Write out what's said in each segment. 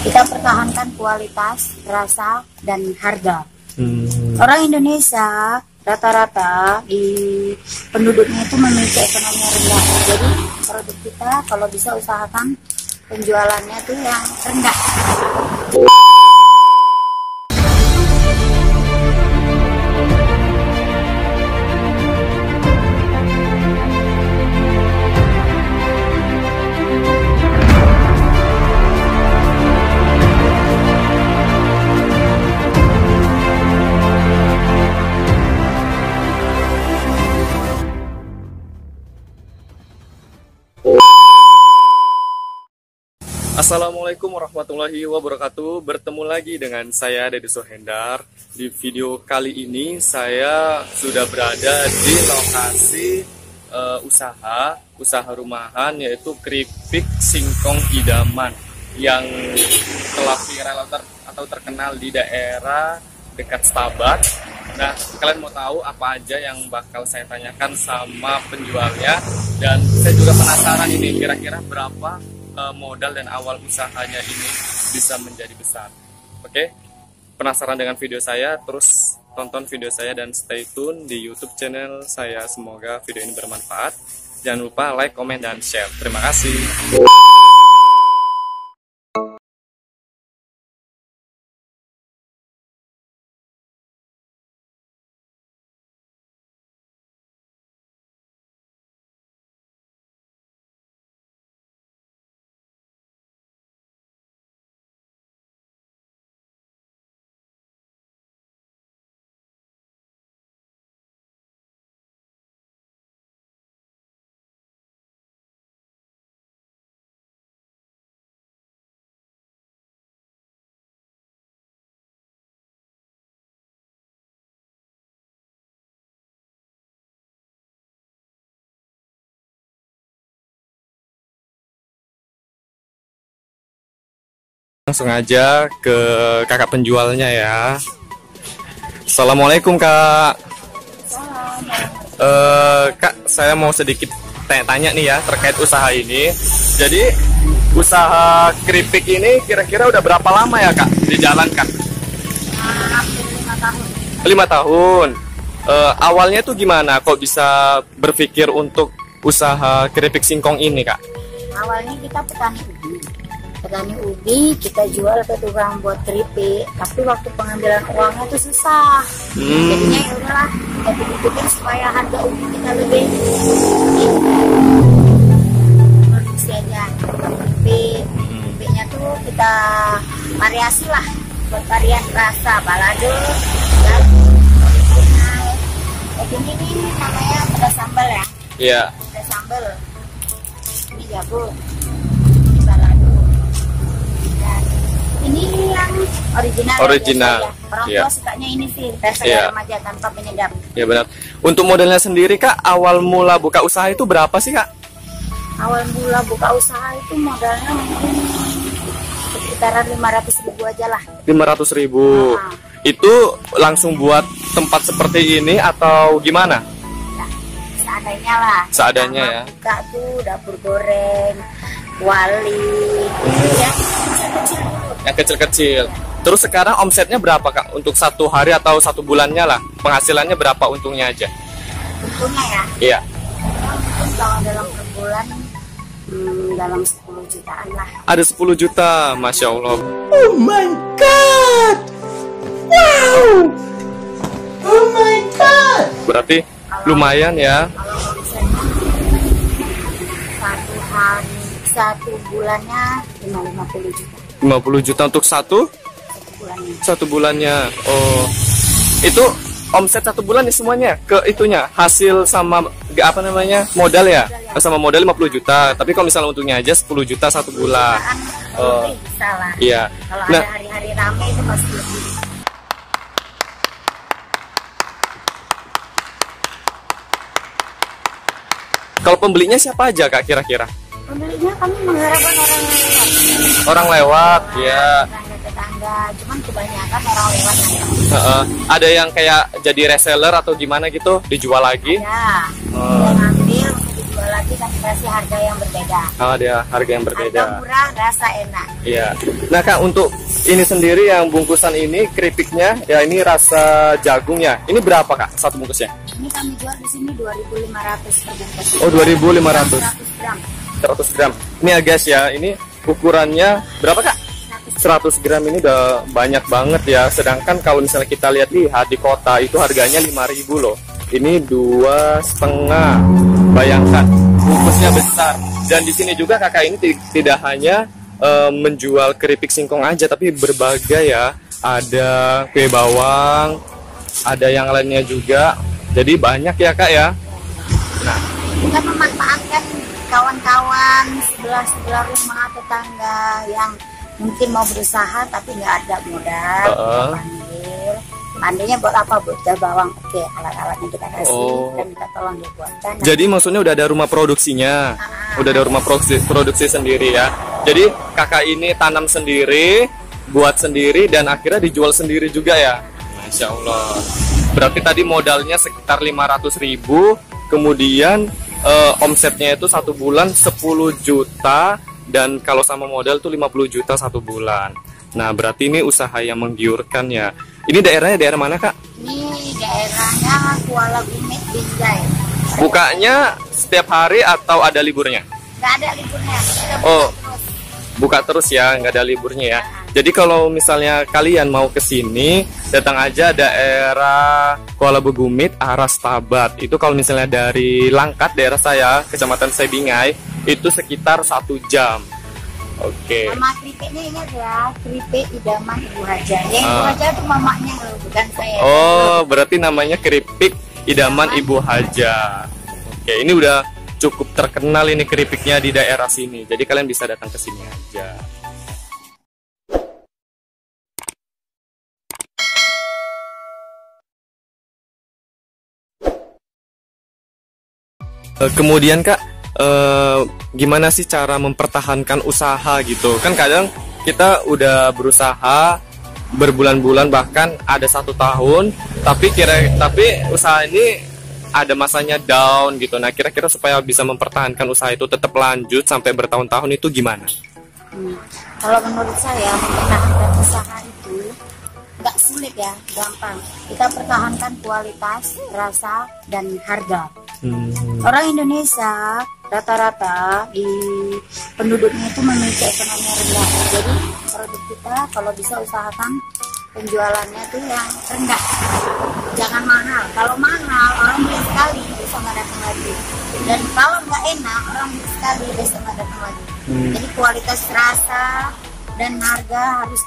Kita pertahankan kualitas, rasa, dan harga. Orang Indonesia rata-rata di penduduknya itu memiliki ekonomi rendah. Jadi produk kita kalau bisa usahakan penjualannya tuh yang rendah. Assalamualaikum warahmatullahi wabarakatuh. Bertemu lagi dengan saya Deddy Sohendar. Di video kali ini saya sudah berada di lokasi usaha rumahan, yaitu keripik singkong idaman yang telah viral atau terkenal di daerah dekat Stabat. Nah, kalian mau tahu apa aja yang bakal saya tanyakan sama penjualnya, dan saya juga penasaran ini kira-kira berapa modal dan awal usahanya ini bisa menjadi besar. Oke, penasaran dengan video saya? Terus tonton video saya dan stay tune di YouTube channel saya. Semoga video ini bermanfaat. Jangan lupa like, komen, dan share. Terima kasih. Langsung aja ke kakak penjualnya ya. Assalamualaikum kak. Kak, saya mau sedikit tanya-tanya nih ya terkait usaha ini. Jadi usaha keripik ini kira-kira udah berapa lama ya kak dijalankan? Hampir 5 tahun. 5 tahun. Awalnya tuh gimana kok bisa berpikir untuk usaha keripik singkong ini kak? Awalnya kita petani ubi, kita jual ke tukang buat keripik, tapi waktu pengambilan uangnya tuh susah. Jadinya ya udahlah, kita pikir supaya harga ubi kita lebih produksi aja keripiknya tuh kita variasi lah, buat varian rasa balado dan original. Ini nih namanya pedas sambal ya. Iya. Pedas sambal. Ini jagung. Ini yang original. Orang tua sukanya ini sih, rasa remaja tanpa penyedap. Ya benar. Untuk modalnya sendiri kak, awal mula buka usaha itu berapa sih kak? Awal mula buka usaha itu modalnya mungkin sekitaran 500.000 aja lah. 500.000. Itu langsung buat tempat seperti ini atau gimana? Nah, seadanya lah. Seadanya ya. Buka tuh dapur goreng, wali, ya kecil-kecil. Yang kecil-kecil. Terus sekarang omsetnya berapa kak? Untuk 1 hari atau 1 bulannya lah, penghasilannya berapa untungnya aja? Untungnya ya? Iya. Mungkin kalau dalam per bulan dalam 10 jutaan lah. Ada 10 juta, Masya Allah. Oh my god! Wow! Oh my god! Berarti lumayan ya. Kalau omsetnya 1 bulannya 50 juta. 50 juta untuk satu bulannya. Oh, itu omset 1 bulan ya semuanya ke itunya, hasil sama apa namanya modal ya, sama modal 50 juta. Tapi kalau misalnya untungnya aja 10 juta 1 bulan. Oh, bisa lah. Iya. Kalau Nah, ada hari-hari ramai itu pasti lebih. kalau pembelinya siapa aja kak kira-kira? Pembelinya kami mengharapkan orang lewat. Orang lewat, ya. Tetangga, cuman kebanyakan orang lewat aja. Ada yang kayak jadi reseller atau gimana gitu, dijual lagi? Ya, yang ambil untuk dijual lagi. berarti kan dikasih harga yang berbeda. Oh, ada harga yang berbeda. Harga murah, rasa enak. Iya. Nah Kak, untuk ini sendiri yang bungkusan ini keripiknya, ya ini rasa jagungnya. Ini berapa Kak satu bungkusnya? Ini kami jual di sini 2.500 per bungkus. Oh, 2.500. 100 gram. 100 gram. Ini ya guys ya, ini ukurannya berapa Kak? 100 gram ini udah banyak banget ya. Sedangkan kalau misalnya kita lihat di kota itu harganya 5.000 loh. Ini 2,5. Bayangkan bungkusnya besar. Dan di sini juga kakak ini tidak hanya menjual keripik singkong aja, tapi berbagai ya. Ada kue bawang, ada yang lainnya juga. Jadi banyak ya kak ya. Nah, kita memanfaatkan kawan-kawan sebelah rumah tetangga yang mungkin mau berusaha tapi nggak ada modal, pandainya buat apa, buat bawang, oke, alat-alatnya kita kasih dan kita tolong dia buatkan. Jadi maksudnya udah ada rumah produksinya, udah ada rumah produksi sendiri ya. Jadi kakak ini tanam sendiri, buat sendiri, dan akhirnya dijual sendiri juga ya. Masya Allah. Berarti tadi modalnya sekitar 500.000, kemudian omsetnya itu satu bulan 10 juta, dan kalau sama modal tuh 50 juta satu bulan. Nah berarti ini usaha yang menggiurkan ya. Ini daerahnya daerah mana kak? Ini daerahnya Kuala Gumit, Binjai. Bukanya setiap hari atau ada liburnya? Nggak ada liburnya. Buka terus ya, nggak ada liburnya ya. Jadi kalau misalnya kalian mau ke sini, datang aja daerah Kuala Begumit, arah Stabat. Itu kalau misalnya dari Langkat, daerah saya, Kecamatan Sebingai, itu sekitar 1 jam. Oke. Nama keripiknya ingat ya, keripik idaman Ibu Haja. Yang Ibu Haja itu mamanya loh, bukan saya. Oh, berarti namanya keripik idaman Ibu Haja. Oke, ini udah cukup terkenal ini keripiknya di daerah sini. Jadi kalian bisa datang ke sini aja. Kemudian kak, gimana sih cara mempertahankan usaha gitu? Kan kadang kita udah berusaha berbulan-bulan, bahkan ada 1 tahun, tapi usaha ini ada masanya down gitu. Nah kira-kira supaya bisa mempertahankan usaha itu tetap lanjut sampai bertahun-tahun itu gimana? Kalau menurut saya mempertahankan usaha itu nggak sulit ya, gampang. Kita pertahankan kualitas, rasa, dan harga. Orang Indonesia rata-rata di penduduknya itu memiliki ekonomi rendah. Jadi produk kita kalau bisa usahakan penjualannya itu yang rendah, jangan mahal. Kalau mahal orang beli sekali besok nggak datang lagi, dan kalau nggak enak orang beli sekali besok nggak datang lagi. Jadi kualitas rasa dan harga harus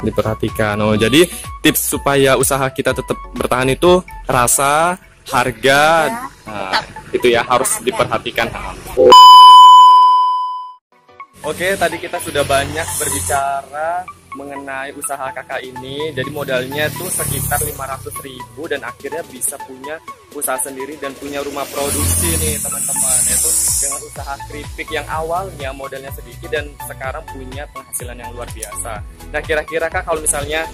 diperhatikan. Oh, jadi tips supaya usaha kita tetap bertahan itu rasa, harga, itu ya harus diperhatikan. Oke, tadi kita sudah banyak berbicara mengenai usaha kakak ini. Jadi modalnya tuh sekitar 500.000 dan akhirnya bisa punya usaha sendiri dan punya rumah produksi nih teman-teman. Itu dengan usaha keripik yang awalnya modalnya sedikit dan sekarang punya penghasilan yang luar biasa. Nah kira-kira kak, kalau misalnya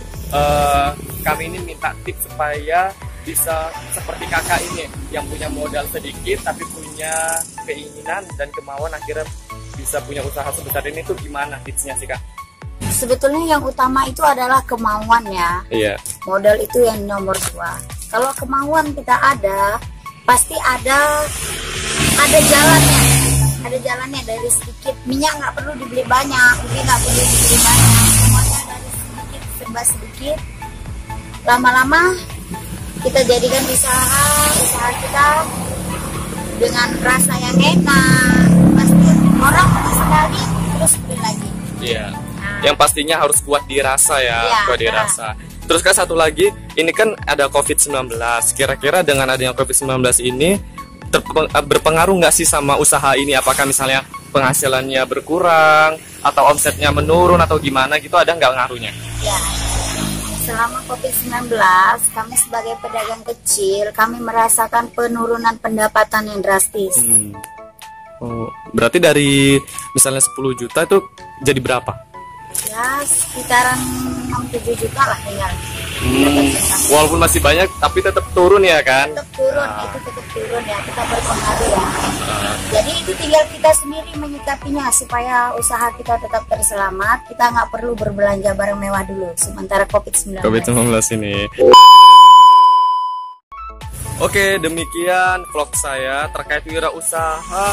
kami ini minta tips supaya bisa seperti kakak ini yang punya modal sedikit tapi punya keinginan dan kemauan akhirnya bisa punya usaha sebesar ini, tuh gimana tipsnya sih kak? Sebetulnya yang utama itu adalah kemauan ya. Iya. Modal itu yang nomor 2. Kalau kemauan kita ada, pasti ada jalannya. Ada jalannya. Dari sedikit minyak nggak perlu dibeli banyak, mungkin nggak perlu dibeli banyak. Semuanya dari sedikit serba sedikit. Lama-lama kita jadikan usaha kita dengan rasa yang enak. Pasti orang beli sekali terus beli lagi. Iya. Yang pastinya harus kuat di rasa ya, kuat di rasa. Terus kan satu lagi, ini kan ada COVID-19. Kira-kira dengan adanya COVID-19 ini berpengaruh nggak sih sama usaha ini? Apakah misalnya penghasilannya berkurang atau omsetnya menurun atau gimana gitu, ada nggak ngaruhnya? Ya, selama COVID-19 kami sebagai pedagang kecil, kami merasakan penurunan pendapatan yang drastis. Oh, berarti dari misalnya 10 juta itu jadi berapa? Ya sekitaran 6-7 juta lah tinggal. Walaupun masih banyak, tapi tetap turun ya kan? Tetap turun, itu tetap turun ya, kita berpengaruh ya. Jadi itu tinggal kita sendiri menyikapinya supaya usaha kita tetap terselamat. Kita nggak perlu berbelanja barang mewah dulu sementara COVID-19. ini. Oke, demikian vlog saya terkait wirausaha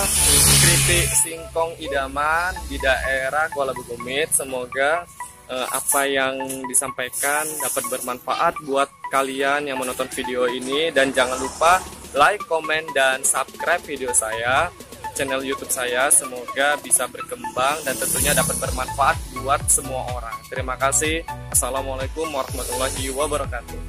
keripik singkong idaman di daerah Kuala Bugumit. Semoga apa yang disampaikan dapat bermanfaat buat kalian yang menonton video ini. Dan jangan lupa like, komen, dan subscribe video saya, channel YouTube saya. Semoga bisa berkembang dan tentunya dapat bermanfaat buat semua orang. Terima kasih. Assalamualaikum warahmatullahi wabarakatuh.